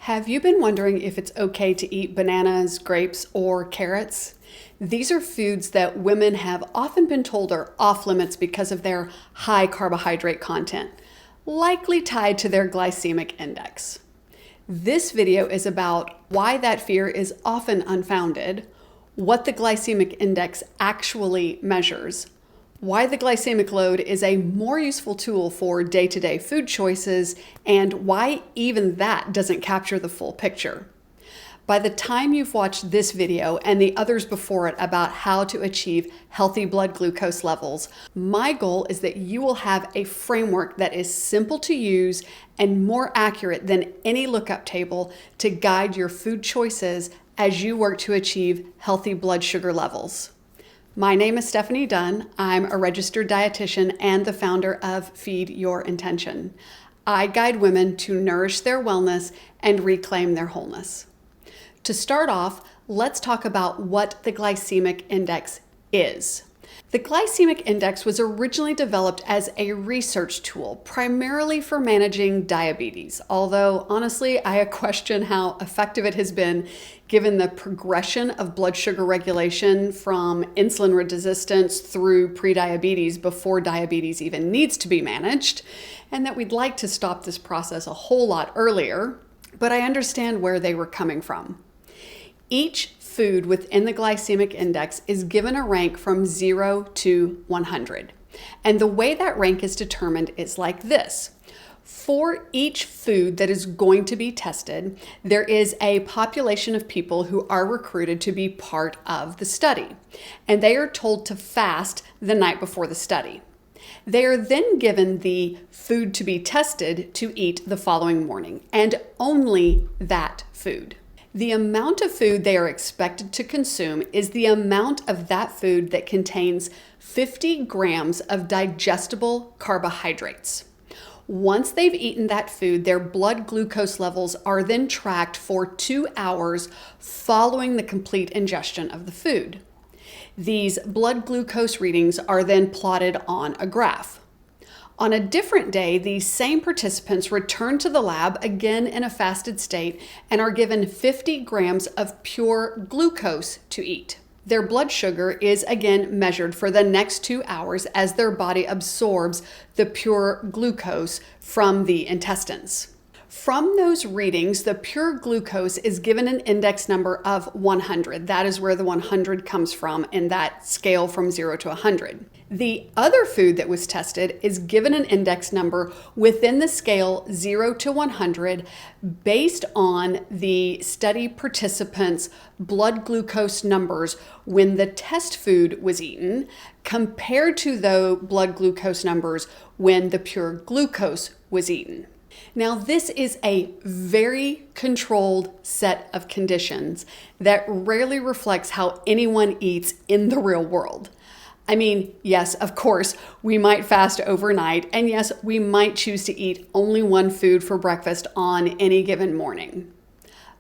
Have you been wondering if it's okay to eat bananas, grapes, or carrots? These are foods that women have often been told are off limits because of their high carbohydrate content, likely tied to their glycemic index. This video is about why that fear is often unfounded, what the glycemic index actually measures, why the glycemic load is a more useful tool for day-to-day food choices, and why even that doesn't capture the full picture. By the time you've watched this video and the others before it about how to achieve healthy blood glucose levels, my goal is that you will have a framework that is simple to use and more accurate than any lookup table to guide your food choices as you work to achieve healthy blood sugar levels. My name is Stephanie Dunn. I'm a registered dietitian and the founder of Feed Your Intention. I guide women to nourish their wellness and reclaim their wholeness. To start off, let's talk about what the glycemic index is. The glycemic index was originally developed as a research tool, primarily for managing diabetes, although honestly, I question how effective it has been given the progression of blood sugar regulation from insulin resistance through prediabetes before diabetes even needs to be managed, and that we'd like to stop this process a whole lot earlier, but I understand where they were coming from. Each food within the glycemic index is given a rank from 0 to 100. And the way that rank is determined is like this. For each food that is going to be tested, there is a population of people who are recruited to be part of the study. And they are told to fast the night before the study. They are then given the food to be tested to eat the following morning, and only that food. The amount of food they are expected to consume is the amount of that food that contains 50 grams of digestible carbohydrates. Once they've eaten that food, their blood glucose levels are then tracked for 2 hours following the complete ingestion of the food. These blood glucose readings are then plotted on a graph. On a different day, these same participants return to the lab, again in a fasted state, and are given 50 grams of pure glucose to eat. Their blood sugar is again measured for the next 2 hours as their body absorbs the pure glucose from the intestines. From those readings, the pure glucose is given an index number of 100. That is where the 100 comes from in that scale from 0 to 100. The other food that was tested is given an index number within the scale 0 to 100 based on the study participants' blood glucose numbers when the test food was eaten compared to the blood glucose numbers when the pure glucose was eaten. Now, this is a very controlled set of conditions that rarely reflects how anyone eats in the real world. I mean, yes, of course, we might fast overnight, and yes, we might choose to eat only one food for breakfast on any given morning.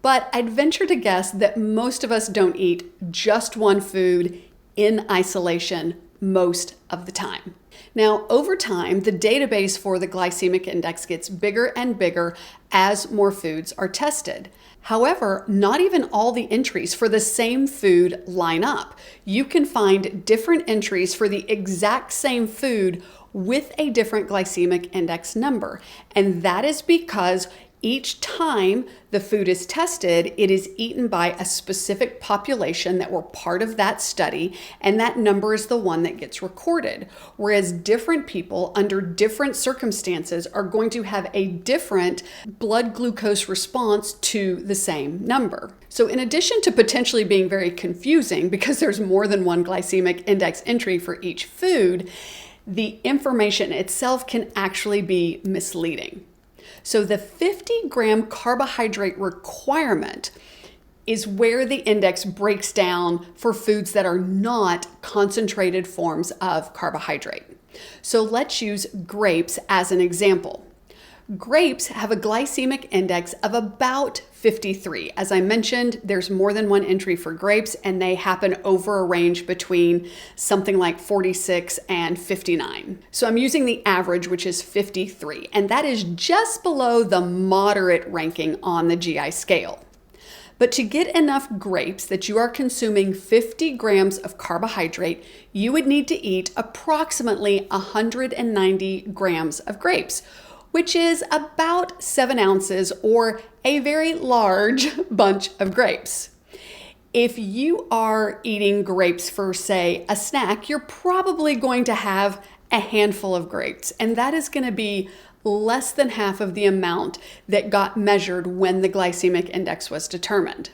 But I'd venture to guess that most of us don't eat just one food in isolation most of the time. Now, over time, the database for the glycemic index gets bigger and bigger as more foods are tested. However, not even all the entries for the same food line up. You can find different entries for the exact same food with a different glycemic index number. And that is because each time the food is tested, it is eaten by a specific population that were part of that study, and that number is the one that gets recorded. Whereas different people under different circumstances are going to have a different blood glucose response to the same number. So in addition to potentially being very confusing because there's more than one glycemic index entry for each food, the information itself can actually be misleading. So the 50-gram carbohydrate requirement is where the index breaks down for foods that are not concentrated forms of carbohydrate. So let's use grapes as an example. Grapes have a glycemic index of about 53. As I mentioned, there's more than one entry for grapes, and they happen over a range between something like 46 and 59. So I'm using the average, which is 53, and that is just below the moderate ranking on the GI scale. But to get enough grapes that you are consuming 50 grams of carbohydrate, you would need to eat approximately 190 grams of grapes, which is about 7 ounces or a very large bunch of grapes. If you are eating grapes for, say, a snack, you're probably going to have a handful of grapes, and that is going to be less than half of the amount that got measured when the glycemic index was determined.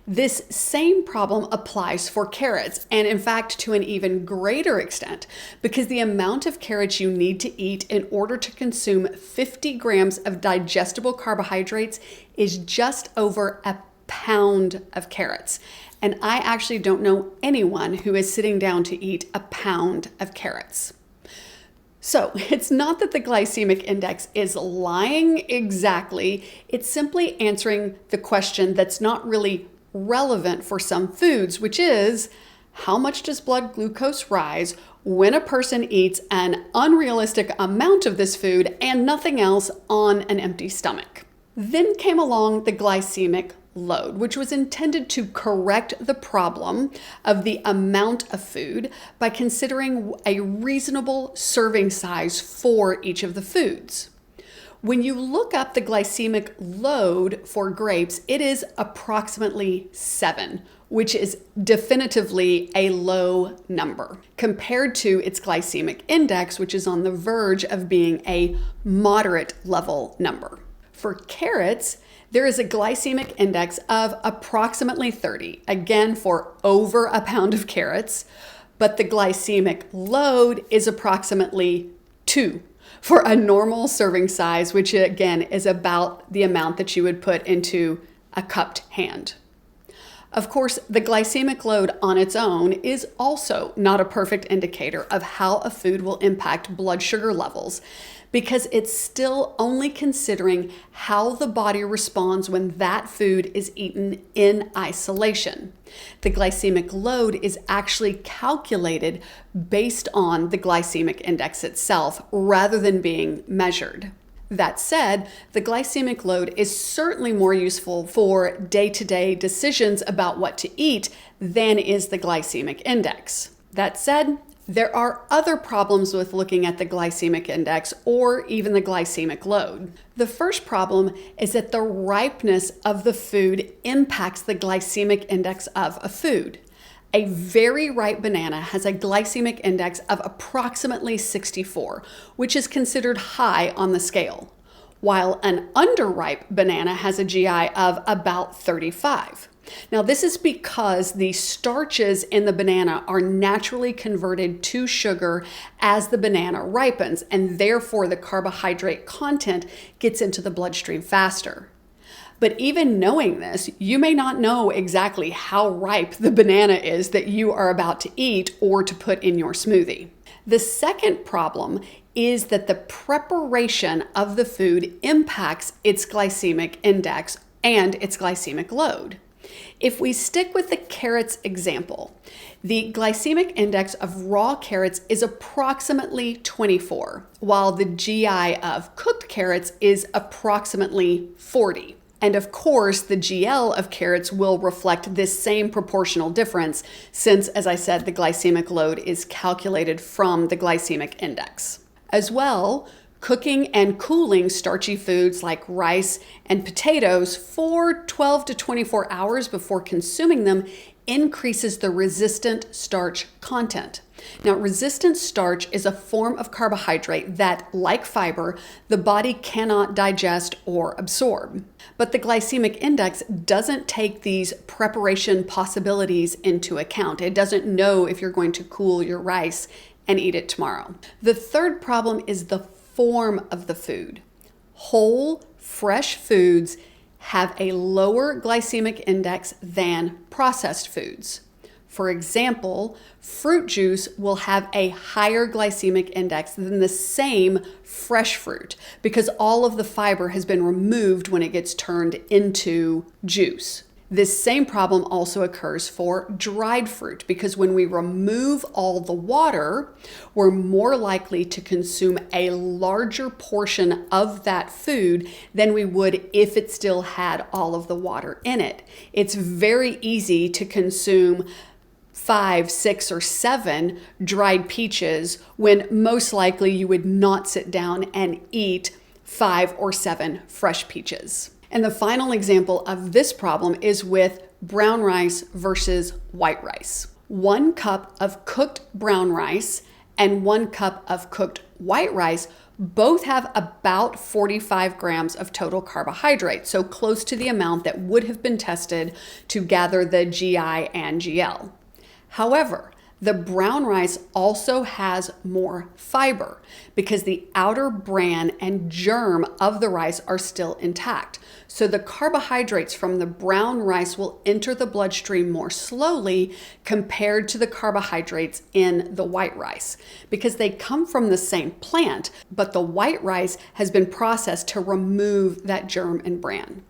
This same problem applies for carrots, and in fact to an even greater extent, because the amount of carrots you need to eat in order to consume 50 grams of digestible carbohydrates is just over a pound of carrots. And I actually don't know anyone who is sitting down to eat a pound of carrots. So it's not that the glycemic index is lying exactly, it's simply answering the question that's not really relevant for some foods, which is how much does blood glucose rise when a person eats an unrealistic amount of this food and nothing else on an empty stomach. Then came along the glycemic load, which was intended to correct the problem of the amount of food by considering a reasonable serving size for each of the foods. When you look up the glycemic load for grapes, it is approximately 7, which is definitively a low number compared to its glycemic index, which is on the verge of being a moderate level number. For carrots, there is a glycemic index of approximately 30, again for over a pound of carrots, but the glycemic load is approximately 2 for a normal serving size, which again is about the amount that you would put into a cupped hand. Of course, the glycemic load on its own is also not a perfect indicator of how a food will impact blood sugar levels, because it's still only considering how the body responds when that food is eaten in isolation. The glycemic load is actually calculated based on the glycemic index itself rather than being measured. That said, the glycemic load is certainly more useful for day-to-day decisions about what to eat than is the glycemic index. That said, there are other problems with looking at the glycemic index or even the glycemic load. The first problem is that the ripeness of the food impacts the glycemic index of a food. A very ripe banana has a glycemic index of approximately 64, which is considered high on the scale, while an underripe banana has a GI of about 35. Now, this is because the starches in the banana are naturally converted to sugar as the banana ripens, and therefore the carbohydrate content gets into the bloodstream faster. But even knowing this, you may not know exactly how ripe the banana is that you are about to eat or to put in your smoothie. The second problem is that the preparation of the food impacts its glycemic index and its glycemic load. If we stick with the carrots example, the glycemic index of raw carrots is approximately 24, while the GI of cooked carrots is approximately 40. And of course, the GL of carrots will reflect this same proportional difference since, as I said, the glycemic load is calculated from the glycemic index. As well, cooking and cooling starchy foods like rice and potatoes for 12 to 24 hours before consuming them increases the resistant starch content. Now, resistant starch is a form of carbohydrate that, like fiber, the body cannot digest or absorb. But the glycemic index doesn't take these preparation possibilities into account. It doesn't know if you're going to cool your rice and eat it tomorrow. The third problem is the form of the food. Whole, fresh foods have a lower glycemic index than processed foods. For example, fruit juice will have a higher glycemic index than the same fresh fruit because all of the fiber has been removed when it gets turned into juice. This same problem also occurs for dried fruit because when we remove all the water, we're more likely to consume a larger portion of that food than we would if it still had all of the water in it. It's very easy to consume 5, 6, or 7 dried peaches when most likely you would not sit down and eat 5 or 7 fresh peaches. And the final example of this problem is with brown rice versus white rice. 1 cup of cooked brown rice and 1 cup of cooked white rice both have about 45 grams of total carbohydrate, so close to the amount that would have been tested to gather the GI and GL. However, the brown rice also has more fiber because the outer bran and germ of the rice are still intact. So the carbohydrates from the brown rice will enter the bloodstream more slowly compared to the carbohydrates in the white rice because they come from the same plant, but the white rice has been processed to remove that germ and bran.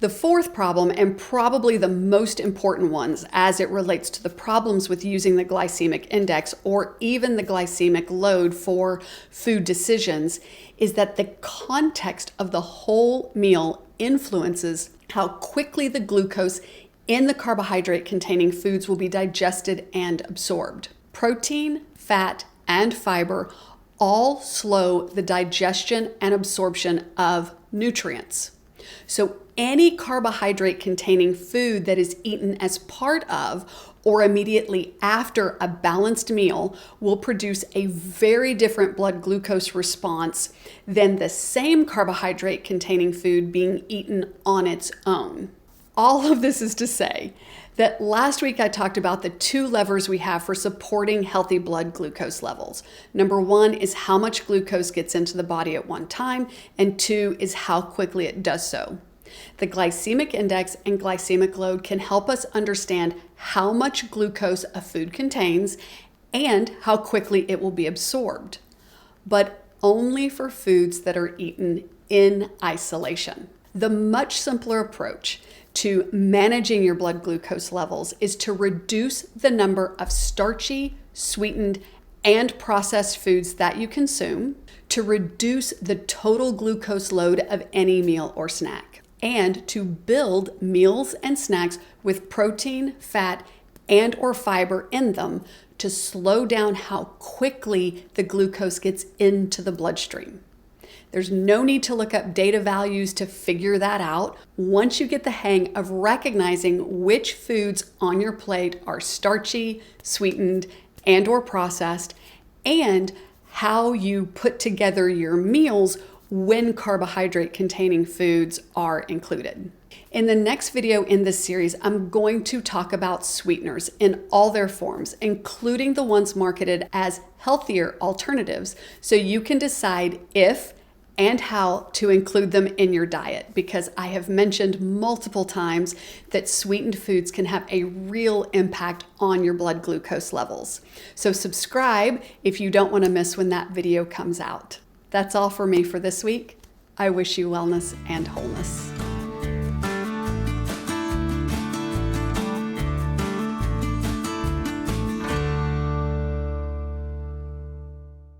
The fourth problem, and probably the most important ones as it relates to the problems with using the glycemic index or even the glycemic load for food decisions, is that the context of the whole meal influences how quickly the glucose in the carbohydrate-containing foods will be digested and absorbed. Protein, fat, and fiber all slow the digestion and absorption of nutrients. So any carbohydrate containing food that is eaten as part of or immediately after a balanced meal will produce a very different blood glucose response than the same carbohydrate containing food being eaten on its own. All of this is to say that last week I talked about the 2 levers we have for supporting healthy blood glucose levels. Number 1 is how much glucose gets into the body at one time, and 2 is how quickly it does so. The glycemic index and glycemic load can help us understand how much glucose a food contains and how quickly it will be absorbed, but only for foods that are eaten in isolation. The much simpler approach to managing your blood glucose levels is to reduce the number of starchy, sweetened, and processed foods that you consume, to reduce the total glucose load of any meal or snack, and to build meals and snacks with protein, fat, and or fiber in them to slow down how quickly the glucose gets into the bloodstream. There's no need to look up data values to figure that out. Once you get the hang of recognizing which foods on your plate are starchy, sweetened, and or processed, and how you put together your meals when carbohydrate-containing foods are included. In the next video in this series, I'm going to talk about sweeteners in all their forms, including the ones marketed as healthier alternatives, so you can decide if and how to include them in your diet, because I have mentioned multiple times that sweetened foods can have a real impact on your blood glucose levels. So subscribe if you don't want to miss when that video comes out. That's all for me for this week. I wish you wellness and wholeness.